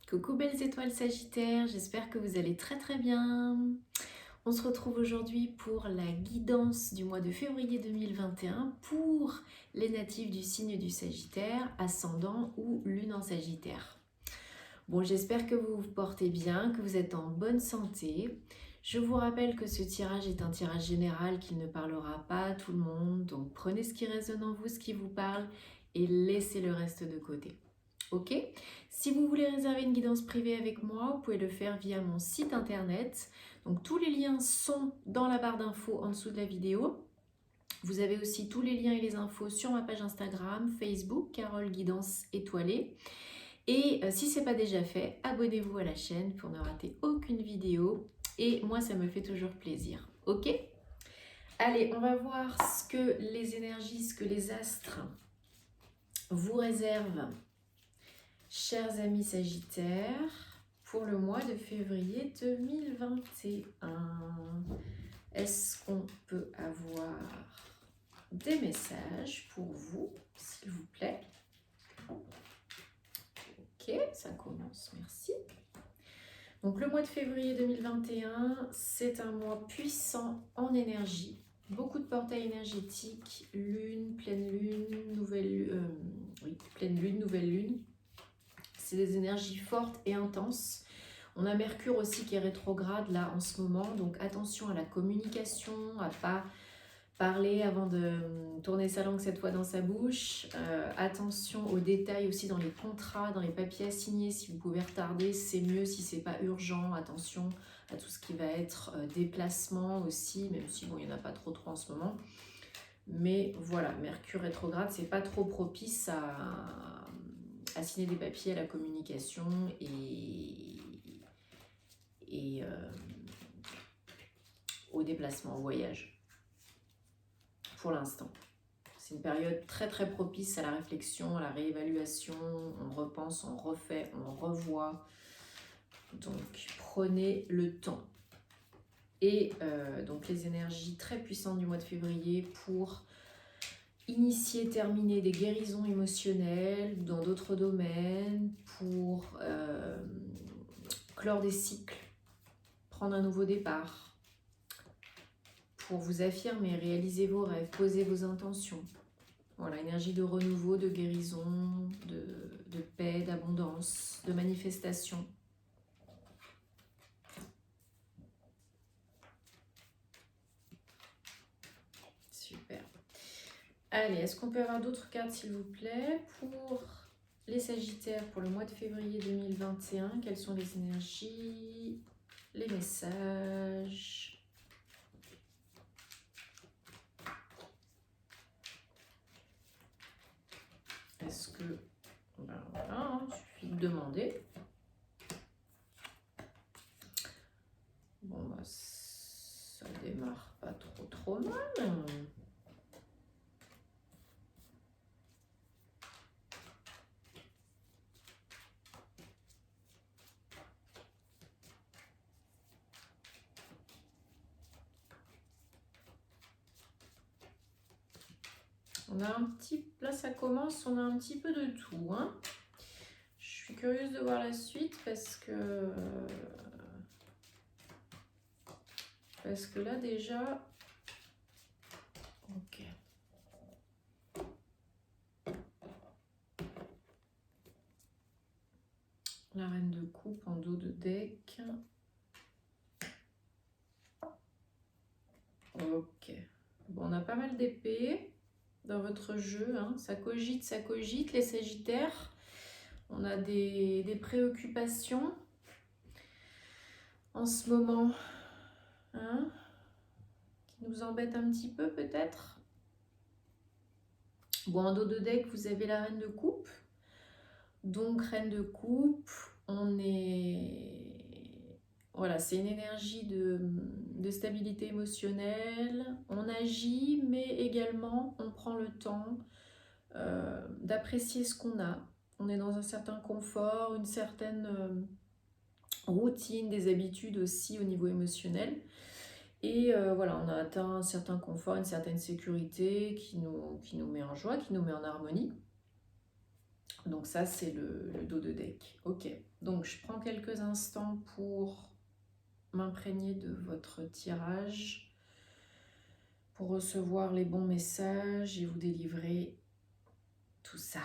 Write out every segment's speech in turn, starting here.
Coucou belles étoiles Sagittaires, j'espère que vous allez très très bien. On se retrouve aujourd'hui pour la guidance du mois de février 2021 pour les natifs du signe du Sagittaire, ascendant ou lune en Sagittaire. Bon, j'espère que vous vous portez bien, que vous êtes en bonne santé. Je vous rappelle que ce tirage est un tirage général qui ne parlera pas à tout le monde, donc prenez ce qui résonne en vous, ce qui vous parle et laissez le reste de côté. Ok? Si vous voulez réserver une guidance privée avec moi, vous pouvez le faire via mon site internet. Donc tous les liens sont dans la barre d'infos en dessous de la vidéo. Vous avez aussi tous les liens et les infos sur ma page Instagram, Facebook, Carole Guidance Étoilée. Et si ce n'est pas déjà fait, abonnez-vous à la chaîne pour ne rater aucune vidéo. Et moi, ça me fait toujours plaisir. Ok? Allez, on va voir ce que les énergies, ce que les astres vous réservent, chers amis Sagittaires, pour le mois de février 2021. Est-ce qu'on peut avoir des messages pour vous, s'il vous plaît? Ok, ça commence, merci. Donc le mois de février 2021, c'est un mois puissant en énergie. Beaucoup de portails énergétiques, lune, pleine lune, pleine lune, nouvelle lune. C'est des énergies fortes et intenses. On a Mercure aussi qui est rétrograde là en ce moment, donc attention à la communication, à pas parler avant de tourner sa langue cette fois dans sa bouche. Attention aux détails aussi dans les contrats, dans les papiers à signer. Si vous pouvez retarder, c'est mieux. Si c'est pas urgent, attention à tout ce qui va être déplacement aussi, même si bon, il n'y en a pas trop en ce moment. Mais voilà, Mercure rétrograde, c'est pas trop propice à signer des papiers, à la communication et au déplacement, au voyage. Pour l'instant. C'est une période très très propice à la réflexion, à la réévaluation. On repense, on refait, on revoit. Donc prenez le temps. Et donc les énergies très puissantes du mois de février pour initier, terminer des guérisons émotionnelles dans d'autres domaines, pour clore des cycles, prendre un nouveau départ, pour vous affirmer, réaliser vos rêves, poser vos intentions. Voilà, énergie de renouveau, de guérison, de paix, d'abondance, de manifestation. Super. Allez, est-ce qu'on peut avoir d'autres cartes, s'il vous plaît, pour les Sagittaires pour le mois de février 2021? Quelles sont les énergies, les messages? Est-ce que... Ben voilà, hein, il suffit de demander. Bon, bah, ça démarre pas trop mal. On a un petit... Là, ça commence, on a un petit peu de tout, hein. Je suis curieuse de voir la suite parce que là, déjà... Ok. La reine de coupe en dos de deck. Ok. Bon, on a pas mal d'épées dans votre jeu, hein. Ça cogite, les Sagittaires. On a des préoccupations en ce moment, hein, qui nous embêtent un petit peu peut-être. Bon, en dos de deck, vous avez la reine de coupe. Donc, reine de coupe, on est... Voilà, c'est une énergie de stabilité émotionnelle. On agit, mais également, on prend le temps d'apprécier ce qu'on a. On est dans un certain confort, une certaine routine, des habitudes aussi au niveau émotionnel. Et voilà, on a atteint un certain confort, une certaine sécurité qui nous met en joie, qui nous met en harmonie. Donc ça, c'est le dos de deck. Ok, donc je prends quelques instants pour m'imprégner de votre tirage, pour recevoir les bons messages et vous délivrer tout ça.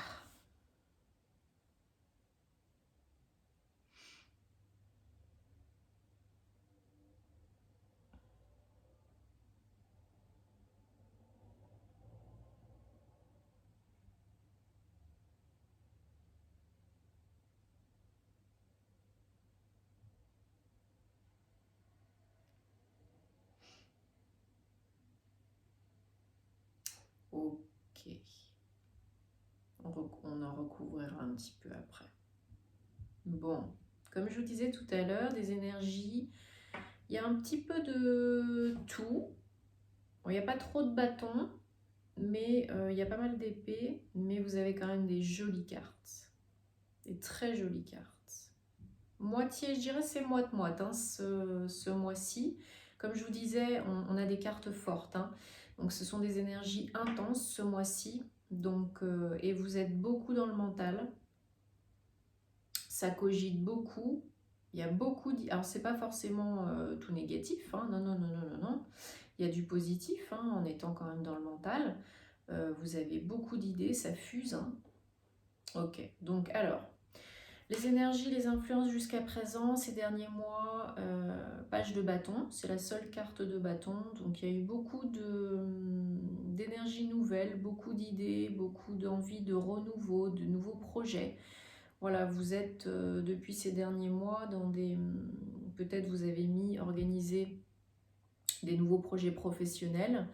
Ok. On en recouvrira un petit peu après. Bon, comme je vous disais tout à l'heure, des énergies, il y a un petit peu de tout. Bon, il n'y a pas trop de bâtons, mais il y a pas mal d'épées, mais vous avez quand même des jolies cartes. Des très jolies cartes. Moitié, je dirais c'est moite-moite hein, ce mois-ci. Comme je vous disais, on a des cartes fortes. Hein. Donc ce sont des énergies intenses ce mois-ci. Donc, et vous êtes beaucoup dans le mental. Ça cogite beaucoup. Il y a beaucoup... Alors c'est pas forcément tout négatif. Hein. Non, non, non, non, non, non. Il y a du positif hein, en étant quand même dans le mental. Vous avez beaucoup d'idées, ça fuse. Hein. Ok, donc alors... Les énergies, les influences jusqu'à présent, ces derniers mois, page de bâton, c'est la seule carte de bâton. Donc il y a eu beaucoup d'énergie nouvelle, beaucoup d'idées, beaucoup d'envie de renouveau, de nouveaux projets. Voilà, vous êtes depuis ces derniers mois dans des... Peut-être vous avez organisé des nouveaux projets professionnels,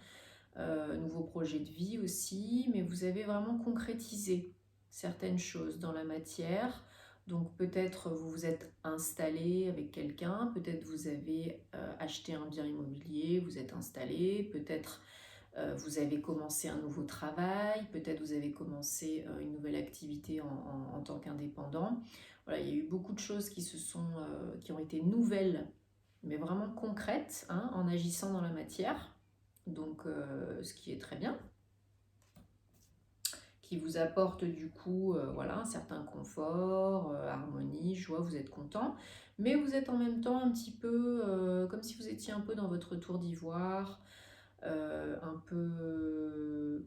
nouveaux projets de vie aussi, mais vous avez vraiment concrétisé certaines choses dans la matière. Donc peut-être vous vous êtes installé avec quelqu'un, peut-être vous avez acheté un bien immobilier, vous êtes installé, peut-être vous avez commencé un nouveau travail, peut-être vous avez commencé une nouvelle activité en tant qu'indépendant. Voilà, il y a eu beaucoup de choses qui ont été nouvelles, mais vraiment concrètes, hein, en agissant dans la matière. Donc ce qui est très bien, qui vous apporte du coup voilà, un certain confort, harmonie, joie, vous êtes content, mais vous êtes en même temps un petit peu comme si vous étiez un peu dans votre tour d'ivoire, un peu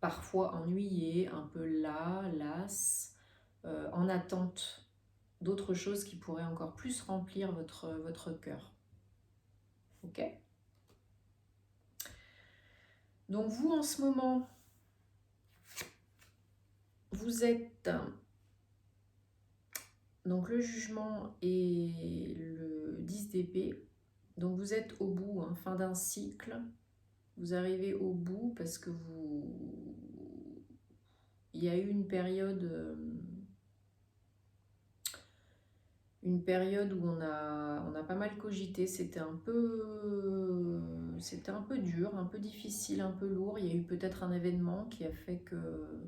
parfois ennuyé, un peu las, en attente d'autres choses qui pourraient encore plus remplir votre cœur. Ok ? Donc vous en ce moment, vous êtes... Donc le jugement et le 10 d'épée. Donc vous êtes au bout, hein, fin d'un cycle. Vous arrivez au bout parce que il y a eu une période où on a pas mal cogité. C'était un peu dur, un peu difficile, un peu lourd. Il y a eu peut-être un événement qui a fait que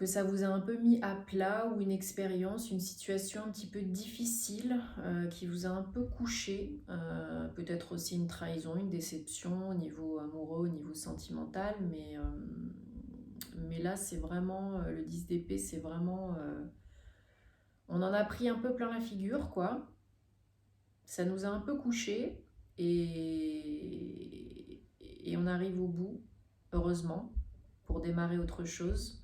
ça vous a un peu mis à plat, ou une expérience, une situation un petit peu difficile qui vous a un peu couché, peut-être aussi une trahison, une déception au niveau amoureux, au niveau sentimental, mais là c'est vraiment, le 10 d'épée, c'est vraiment, on en a pris un peu plein la figure quoi, ça nous a un peu couché et on arrive au bout, heureusement, pour démarrer autre chose.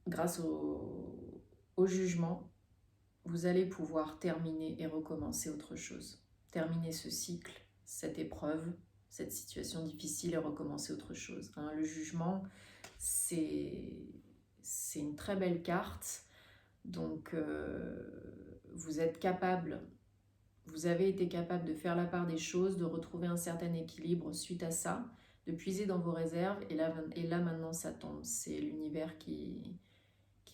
Grâce au jugement, vous allez pouvoir terminer et recommencer autre chose. Terminer ce cycle, cette épreuve, cette situation difficile et recommencer autre chose. Hein, le jugement, c'est une très belle carte. Donc, vous êtes capable, vous avez été capable de faire la part des choses, de retrouver un certain équilibre suite à ça, de puiser dans vos réserves. Et là maintenant, ça tombe. C'est l'univers qui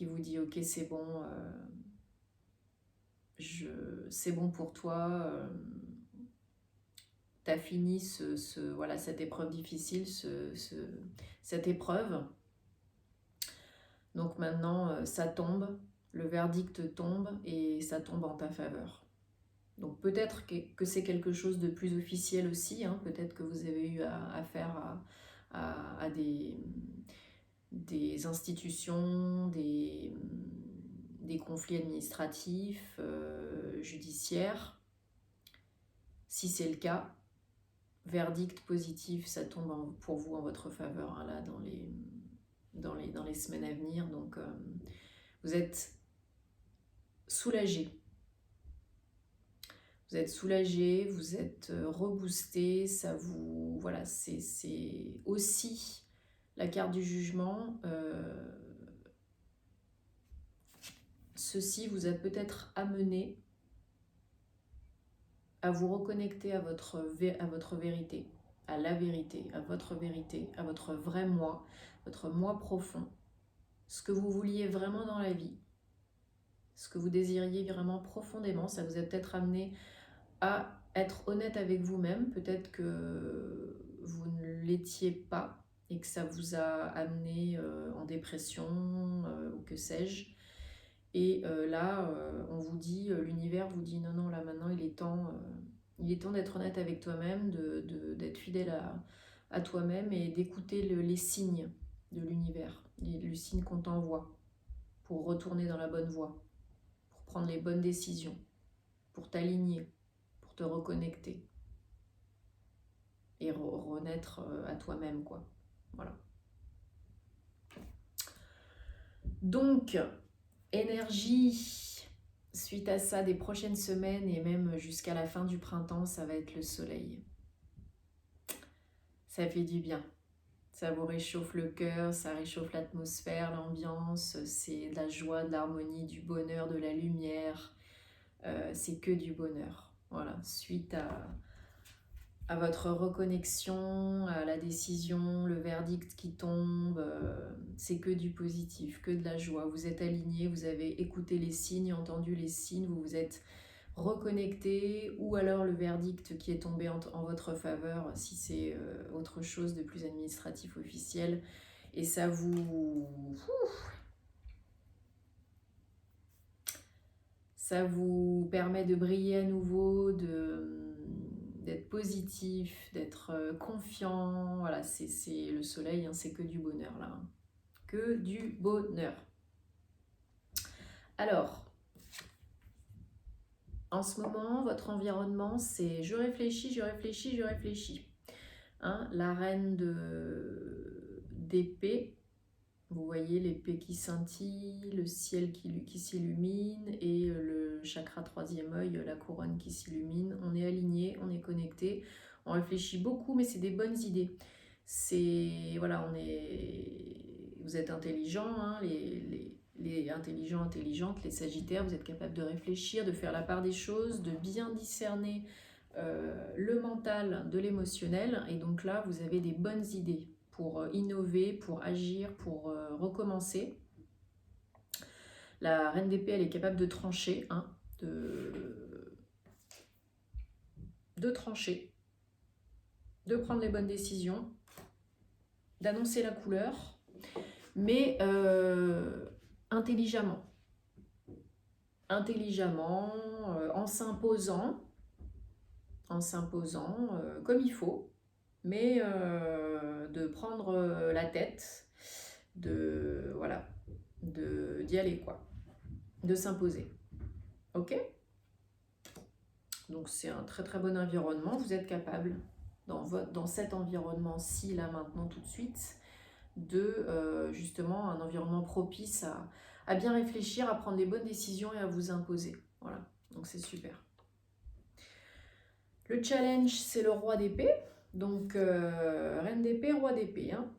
vous dit ok c'est bon, c'est bon pour toi, t'as fini voilà, cette épreuve difficile, cette épreuve, donc maintenant ça tombe, le verdict tombe et ça tombe en ta faveur. Donc peut-être que c'est quelque chose de plus officiel aussi, hein, peut-être que vous avez eu affaire à des institutions, des conflits administratifs, judiciaires. Si c'est le cas, verdict positif, ça tombe pour vous en votre faveur, hein, là, dans les semaines à venir. Donc, vous êtes soulagé. Vous êtes soulagé, vous êtes reboosté, ça vous... Voilà, c'est aussi la carte du jugement. Ceci vous a peut-être amené à vous reconnecter à votre vérité, à la vérité, à votre vrai moi, votre moi profond, ce que vous vouliez vraiment dans la vie, ce que vous désiriez vraiment profondément. Ça vous a peut-être amené à être honnête avec vous-même, peut-être que vous ne l'étiez pas et que ça vous a amené en dépression ou que sais-je. Et là, on vous dit, l'univers vous dit non, non, là maintenant il est temps d'être honnête avec toi-même, d'être fidèle à toi-même et d'écouter les signes de l'univers, le signe qu'on t'envoie pour retourner dans la bonne voie, pour prendre les bonnes décisions, pour t'aligner, pour te reconnecter et renaître à toi-même, quoi. Voilà. Donc, énergie, suite à ça, des prochaines semaines et même jusqu'à la fin du printemps, ça va être le soleil. Ça fait du bien. Ça vous réchauffe le cœur, ça réchauffe l'atmosphère, l'ambiance. C'est de la joie, de l'harmonie, du bonheur, de la lumière. C'est que du bonheur. Voilà, suite à votre reconnexion, à la décision, le verdict qui tombe, c'est que du positif, que de la joie. Vous êtes aligné, vous avez écouté les signes, entendu les signes, vous vous êtes reconnecté, ou alors le verdict qui est tombé en votre faveur, si c'est autre chose de plus administratif, officiel, et ça vous permet de briller à nouveau, d'être positif, d'être confiant. Voilà, c'est le soleil, hein, c'est que du bonheur là, hein. Que du bonheur. Alors, en ce moment, votre environnement, c'est je réfléchis, je réfléchis, je réfléchis. Hein, la reine d'épée, vous voyez l'épée qui scintille, le ciel qui s'illumine et le chakra troisième œil, la couronne qui s'illumine. On est aligné, on est connecté, on réfléchit beaucoup, mais c'est des bonnes idées. Voilà, vous êtes intelligents, hein, les intelligents, intelligentes, les sagittaires, vous êtes capables de réfléchir, de faire la part des choses, de bien discerner le mental de l'émotionnel. Et donc là, vous avez des bonnes idées pour innover, pour agir, pour recommencer. La reine d'épée, elle est capable de trancher, hein, de trancher, de prendre les bonnes décisions, d'annoncer la couleur, mais intelligemment. Intelligemment, en s'imposant comme il faut, mais de prendre la tête, d'y aller, quoi, de s'imposer. Ok ? Donc c'est un très très bon environnement. Vous êtes capable, dans cet environnement-ci, là maintenant, tout de suite, de justement un environnement propice à bien réfléchir, à prendre les bonnes décisions et à vous imposer. Voilà, donc c'est super. Le challenge, c'est le roi d'épée. Donc, reine d'épée, roi d'épée. Hein.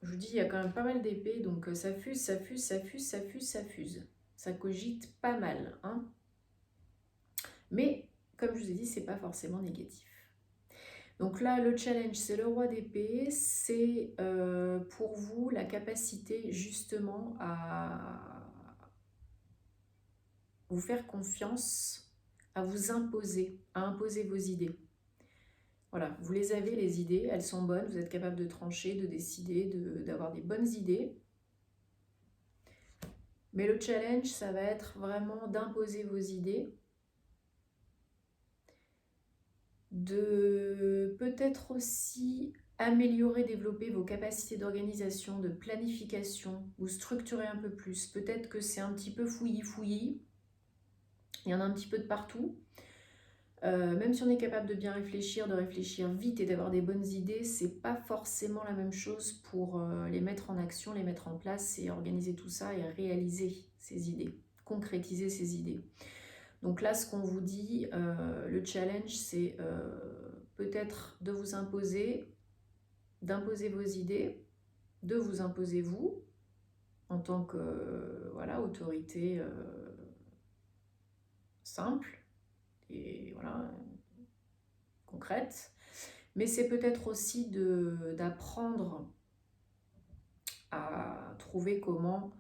Je vous dis, il y a quand même pas mal d'épées. Donc, ça fuse, ça fuse, ça fuse, ça fuse, ça fuse. Ça cogite pas mal. Hein. Mais, comme je vous ai dit, c'est pas forcément négatif. Donc là, le challenge, c'est le roi d'épée. C'est pour vous la capacité justement à vous faire confiance, à vous imposer, à imposer vos idées. Voilà, vous les avez, les idées, elles sont bonnes, vous êtes capable de trancher, de décider, d'avoir des bonnes idées. Mais le challenge, ça va être vraiment d'imposer vos idées, de peut-être aussi améliorer, développer vos capacités d'organisation, de planification, vous structurer un peu plus. Peut-être que c'est un petit peu fouillis, il y en a un petit peu de partout. Même si on est capable de bien réfléchir, de réfléchir vite et d'avoir des bonnes idées, c'est pas forcément la même chose pour les mettre en action, les mettre en place et organiser tout ça et réaliser ces idées, concrétiser ces idées. Donc là, ce qu'on vous dit, le challenge, c'est peut-être de vous imposer, d'imposer vos idées, de vous imposer vous, en tant que voilà, autorité simple et voilà, concrète. Mais c'est peut-être aussi d'apprendre à trouver comment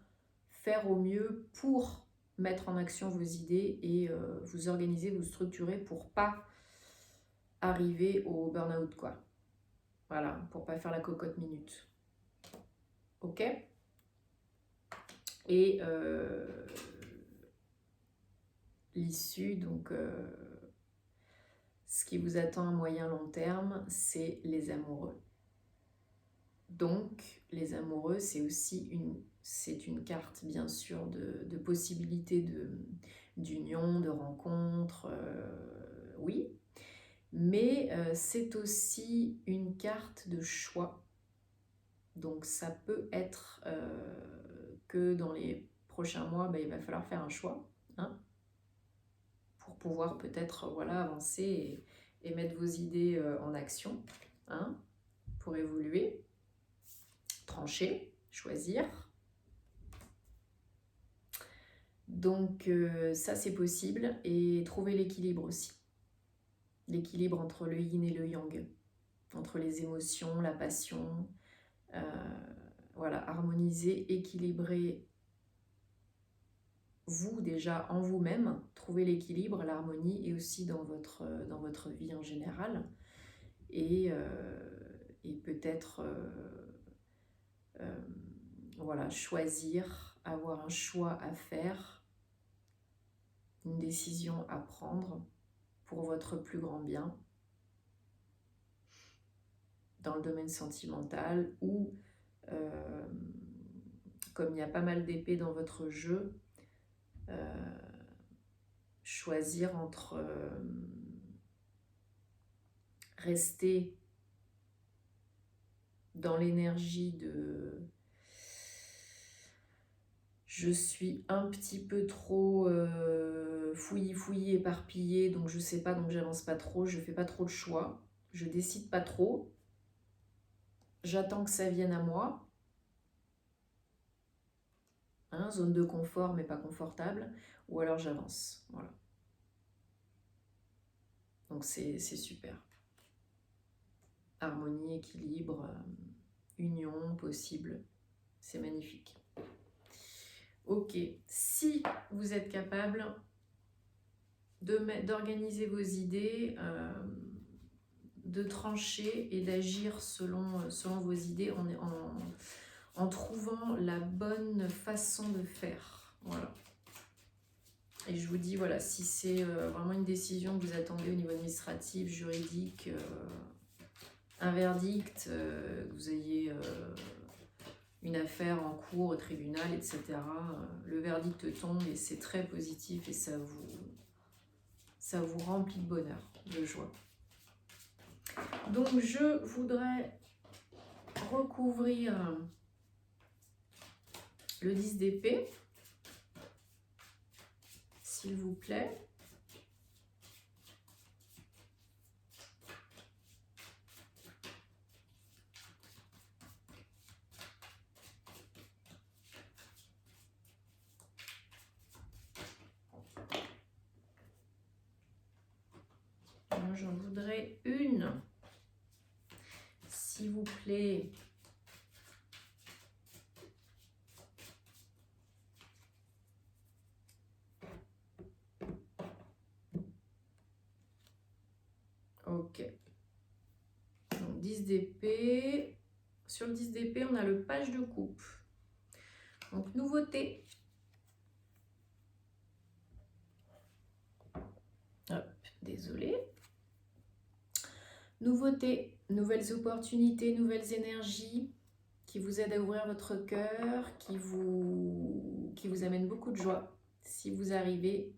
faire au mieux pour mettre en action vos idées et vous organiser, vous structurer pour pas arriver au burn-out, quoi. Voilà, pour pas faire la cocotte minute. Ok? Et l'issue, donc, ce qui vous attend à moyen long terme, c'est les amoureux. Donc, les amoureux, c'est aussi une carte, bien sûr, de possibilités d'union, de rencontre, oui. Mais c'est aussi une carte de choix. Donc, ça peut être que dans les prochains mois, il va falloir faire un choix, hein, pour pouvoir peut-être voilà, avancer et mettre vos idées en action, hein, pour évoluer. Trancher, choisir. Donc ça c'est possible et trouver l'équilibre aussi. L'équilibre entre le yin et le yang, entre les émotions, la passion, voilà, harmoniser, équilibrer vous déjà en vous-même, trouver l'équilibre, l'harmonie et aussi dans votre vie en général et peut-être voilà, choisir, avoir un choix à faire, une décision à prendre pour votre plus grand bien dans le domaine sentimental ou comme il y a pas mal d'épées dans votre jeu, choisir entre rester dans l'énergie de je suis un petit peu trop fouillis, éparpillée, donc je sais pas, donc j'avance pas trop, je fais pas trop de choix, je décide pas trop, j'attends que ça vienne à moi, hein, zone de confort mais pas confortable, ou alors j'avance, voilà. Donc c'est super. Harmonie, équilibre, union possible, c'est magnifique. Ok, si vous êtes capable d'organiser vos idées, de trancher et d'agir selon vos idées en trouvant la bonne façon de faire. Voilà. Et je vous dis, voilà, si c'est vraiment une décision que vous attendez au niveau administratif, juridique, un verdict, que vous ayez une affaire en cours au tribunal, etc., le verdict tombe et c'est très positif et ça vous remplit de bonheur, de joie. Donc je voudrais recouvrir le 10 d'épée, s'il vous plaît. Moi j'en voudrais une, s'il vous plaît. Ok. Donc 10 d'épée. Sur le 10 d'épée, on a le page de coupe. Donc nouveauté. Hop, désolé. Nouveauté. Nouvelles opportunités, nouvelles énergies qui vous aident à ouvrir votre cœur, qui vous amènent beaucoup de joie si vous arrivez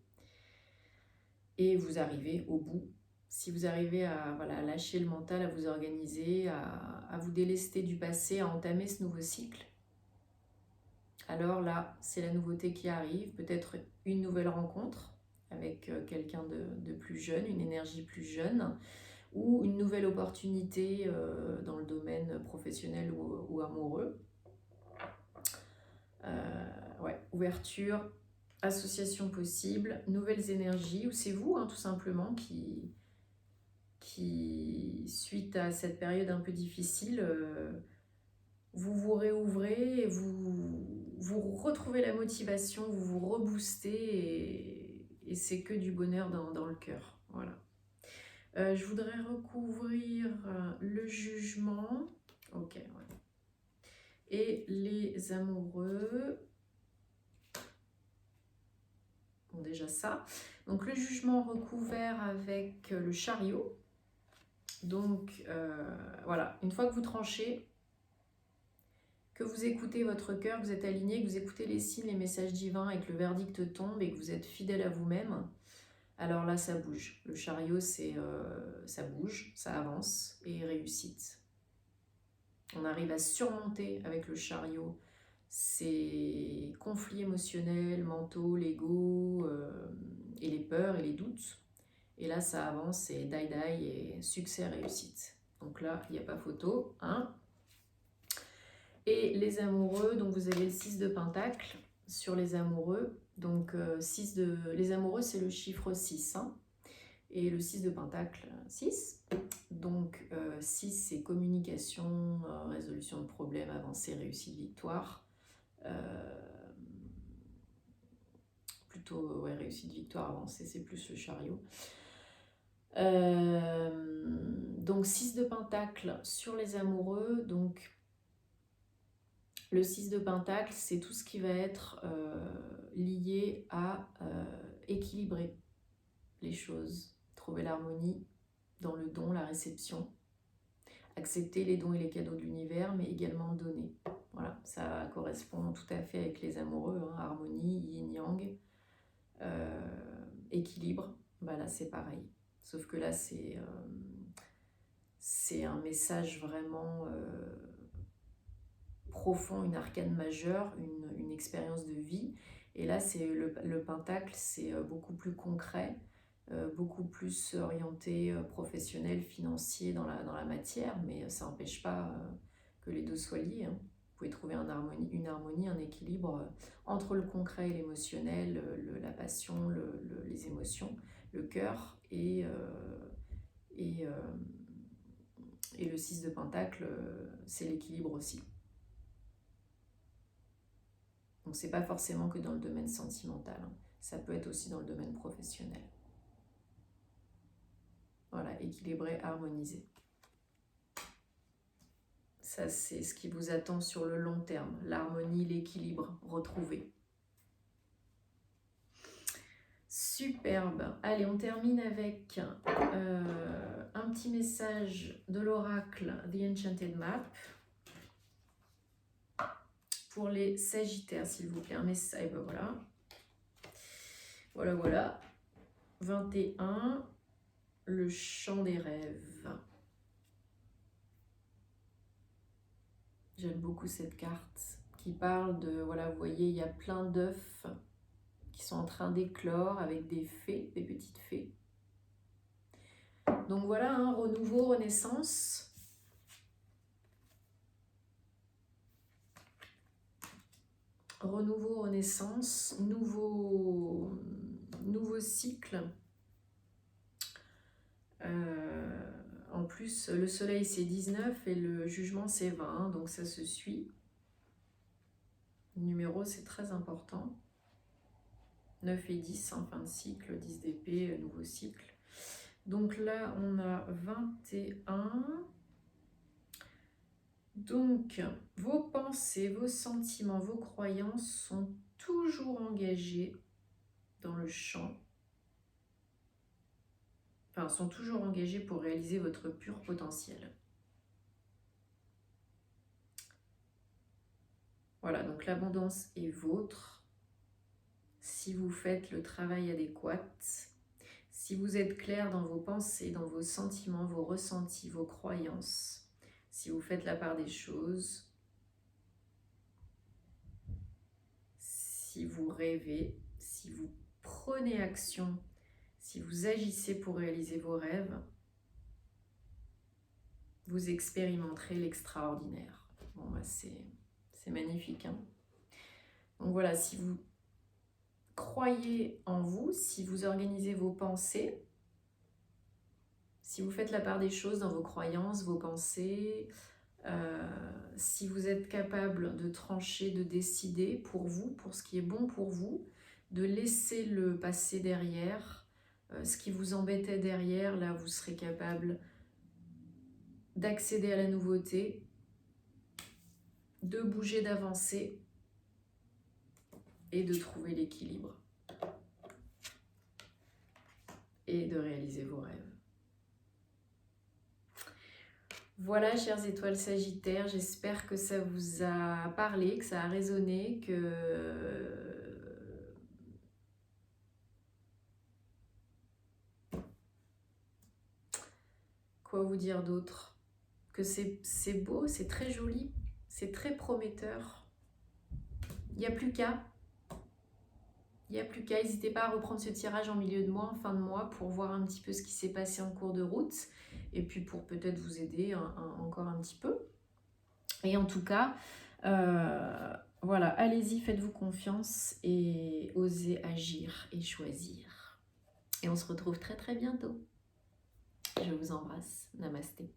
au bout. Si vous arrivez à, voilà, à lâcher le mental, à vous organiser, à vous délester du passé, à entamer ce nouveau cycle, alors là, c'est la nouveauté qui arrive, peut-être une nouvelle rencontre avec quelqu'un de plus jeune, une énergie plus jeune, ou une nouvelle opportunité dans le domaine professionnel ou amoureux. Ouais, ouverture, association possible, nouvelles énergies, ou c'est vous tout simplement qui, suite à cette période un peu difficile, vous vous réouvrez, et vous retrouvez la motivation, vous vous reboostez et c'est que du bonheur dans le cœur. Voilà. Je voudrais recouvrir le jugement. Ok, ouais. Et les amoureux. Bon, déjà ça. Donc le jugement recouvert avec le chariot. Donc voilà, une fois que vous tranchez, que vous écoutez votre cœur, que vous êtes aligné, que vous écoutez les signes, les messages divins et que le verdict tombe et que vous êtes fidèle à vous-même, alors là ça bouge. Le chariot, ça bouge, ça avance et réussite. On arrive à surmonter avec le chariot ces conflits émotionnels, mentaux, l'ego et les peurs et les doutes. Et là ça avance et die et succès, réussite. Donc là il n'y a pas photo, hein. Et les amoureux, donc vous avez le 6 de Pentacle sur les amoureux. Donc les amoureux, c'est le chiffre 6. Hein, et le 6 de Pentacle, 6. Donc 6, c'est communication, résolution de problèmes, avancée, réussite, victoire. Plutôt, ouais, réussite, victoire, avancée, c'est plus le chariot. Donc 6 de Pentacle sur les amoureux. Donc le 6 de Pentacle, c'est tout ce qui va être lié à équilibrer les choses, trouver l'harmonie dans le don, la réception, accepter les dons et les cadeaux de l'univers, mais également donner. Voilà, ça correspond tout à fait avec les amoureux, hein, harmonie, yin-yang, équilibre, bah là c'est pareil. Sauf que là c'est un message vraiment profond, une arcane majeure, une expérience de vie. Et là, c'est le pentacle, c'est beaucoup plus concret, beaucoup plus orienté professionnel, financier dans la matière, mais ça n'empêche pas que les deux soient liés. Hein. Vous pouvez trouver une harmonie, un équilibre entre le concret et l'émotionnel, la passion, les émotions, le cœur et le 6 de pentacle, c'est l'équilibre aussi. Donc c'est pas forcément que dans le domaine sentimental, hein. Ça peut être aussi dans le domaine professionnel. Voilà, équilibré, harmonisé. Ça c'est ce qui vous attend sur le long terme, l'harmonie, l'équilibre retrouvé. Superbe. Allez, on termine avec un petit message de l'oracle The Enchanted Map. Pour les Sagittaires, s'il vous plaît, un message, et ben voilà, 21, le chant des rêves. J'aime beaucoup cette carte qui parle de, voilà, vous voyez, il y a plein d'œufs qui sont en train d'éclore avec des fées, des petites fées. Donc voilà, un renouveau, renaissance. Renouveau, renaissance, nouveau cycle. En plus, le soleil c'est 19 et le jugement c'est 20, donc ça se suit. Le numéro c'est très important. 9 et 10 en fin de cycle, 10 d'épée, nouveau cycle. Donc là on a 21. Donc, vos pensées, vos sentiments, vos croyances sont toujours engagés dans le champ. Enfin, sont toujours engagés pour réaliser votre pur potentiel. Voilà, donc l'abondance est vôtre si vous faites le travail adéquat, si vous êtes clair dans vos pensées, dans vos sentiments, vos ressentis, vos croyances, si vous faites la part des choses, si vous rêvez, si vous prenez action, si vous agissez pour réaliser vos rêves, vous expérimenterez l'extraordinaire. Bon, bah c'est magnifique, hein. Donc voilà, si vous croyez en vous, si vous organisez vos pensées, si vous faites la part des choses dans vos croyances, vos pensées, si vous êtes capable de trancher, de décider pour vous, pour ce qui est bon pour vous, de laisser le passé derrière, ce qui vous embêtait derrière, là vous serez capable d'accéder à la nouveauté, de bouger, d'avancer et de trouver l'équilibre et de réaliser vos rêves. Voilà, chères étoiles Sagittaires, j'espère que ça vous a parlé, que ça a résonné, que... Quoi vous dire d'autre? Que c'est beau, c'est très joli, c'est très prometteur. Il n'y a plus qu'à. Il n'y a plus qu'à. N'hésitez pas à reprendre ce tirage en milieu de mois, en fin de mois, pour voir un petit peu ce qui s'est passé en cours de route. Et puis pour peut-être vous aider encore un petit peu. Et en tout cas, voilà, allez-y, faites-vous confiance et osez agir et choisir. Et on se retrouve très très bientôt. Je vous embrasse. Namasté.